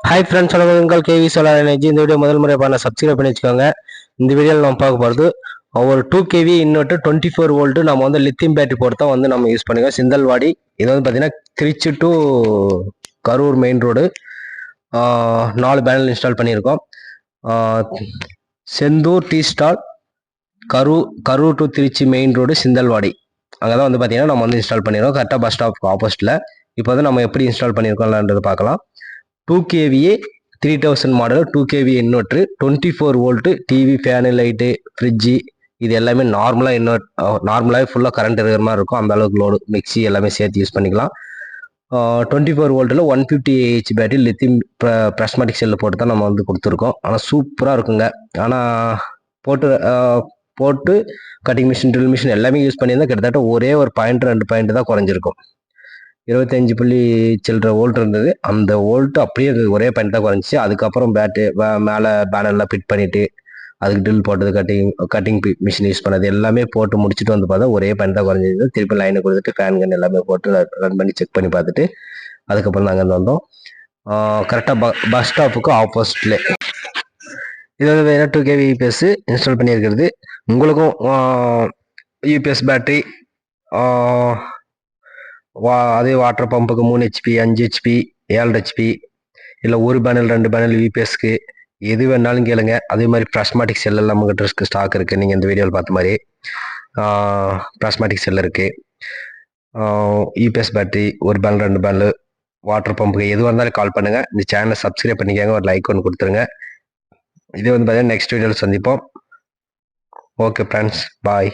Hi friends, உங்கள் KV solar energy. இந்த video முதல் முறை பண்ண சப்ஸ்கிரைப் பண்ணி வச்சுக்கோங்க. இந்த வீடியோவில் நம்ம பார்க்க போகிறது ஒரு 2 kV இன்வெர்ட்டர் 24 வோல்ட்டு நம்ம வந்து லித்தியம் பேட்டரி போட்டு தான் வந்து நம்ம யூஸ் பண்ணிக்கோம். சிந்தல்வாடி இது வந்து பார்த்தீங்கன்னா Trichy to Karur main road 4 panel install பண்ணியிருக்கோம். Senthur tea stall Karur to Trichy main road Chinthalvadi அங்கே தான் வந்து பார்த்தீங்கன்னா நம்ம வந்து இன்ஸ்டால் பண்ணியிருக்கோம். கரெக்டாக பஸ் ஸ்டாப்க்கு ஆப்போசிட்டில். இப்போ வந்து நம்ம எப்படி இன்ஸ்டால் பண்ணியிருக்கோம்ன்றது பார்க்கலாம். 2 kVA 3000 model 2 kVA inverter 24 volt TV fan light fridge இது எல்லாமே நார்மலாகவே ஃபுல்லாக கரண்ட் இருக்கிற மாதிரி இருக்கும். அந்த அளவுக்கு லோடு மிக்சி எல்லாமே சேர்த்து யூஸ் பண்ணிக்கலாம். 24 வோல்ட்டில் 150 AH பேட்டரி லித்தியம் ப்ளஸ்மாட்டிக் செல்லு போட்டு தான் நம்ம வந்து கொடுத்துருக்கோம். ஆனால் சூப்பராக இருக்குங்க. ஆனால் போட்டு கட்டிங் மிஷின் ட்ரில் மிஷின் எல்லாமே யூஸ் பண்ணியிருந்தால் கிட்டத்தட்ட ஒரே ஒரு 2 பாயிண்ட் தான் குறைஞ்சிருக்கும். 25 புள்ளி சில்லற வோல்ட் இருந்தது. அந்த வோல்ட் அப்படியே ஒரே பாயிண்ட் தான் குறைஞ்சிச்சு. அதுக்கப்புறம் மேலே பேனர்லாம் ஃபிட் பண்ணிவிட்டு அதுக்கு ட்ரில் போட்டது கட்டிங் மிஷின் யூஸ் பண்ணது எல்லாமே போட்டு முடிச்சுட்டு வந்து பார்த்தா ஒரே பாயிண்ட் தான் குறைஞ்சிது. திருப்பி லைனை கொடுத்துட்டு ஃபேன் கன் எல்லாமே போட்டு ரன் பண்ணி செக் பண்ணி பார்த்துட்டு அதுக்கப்புறம் நாங்கள் வந்தோம். கரெக்டாக பஸ் ஸ்டாப்புக்கு ஆப்போசிட்லே இது வந்து வேறு 2 kV யூபிஎஸ் இன்ஸ்டால் பண்ணியிருக்கிறது. உங்களுக்கும் யூபிஎஸ் பேட்ரி அதே வாட்டர் பம்புக்கு 3 HP 5 HP 7 HP இல்லை ஒரு பேனல் 2 பேனல் யூபிஎஸ்க்கு எது வேணாலும் கேளுங்க. அதே மாதிரி ப்ளாஸ்மாட்டிக் செல் எல்லாம் நம்மகிட்ட ஸ்டாக் இருக்குது. நீங்கள் இந்த வீடியோவில் பார்த்த மாதிரி ப்ளாஸ்மாட்டிக் செல் இருக்குது. யூபிஎஸ் பேட்டரி ஒரு பேனல் 2 பேனல் வாட்டர் பம்புக்கு எதுவாக இருந்தாலும் கால் பண்ணுங்கள். இந்த சேனலை சப்ஸ்கிரைப் பண்ணிக்கோங்க. ஒரு லைக் ஒன்று கொடுத்துருங்க. இது வந்து பார்த்தீங்கன்னா நெக்ஸ்ட் வீடியோவில் சந்திப்போம். ஓகே ஃப்ரெண்ட்ஸ், பாய்.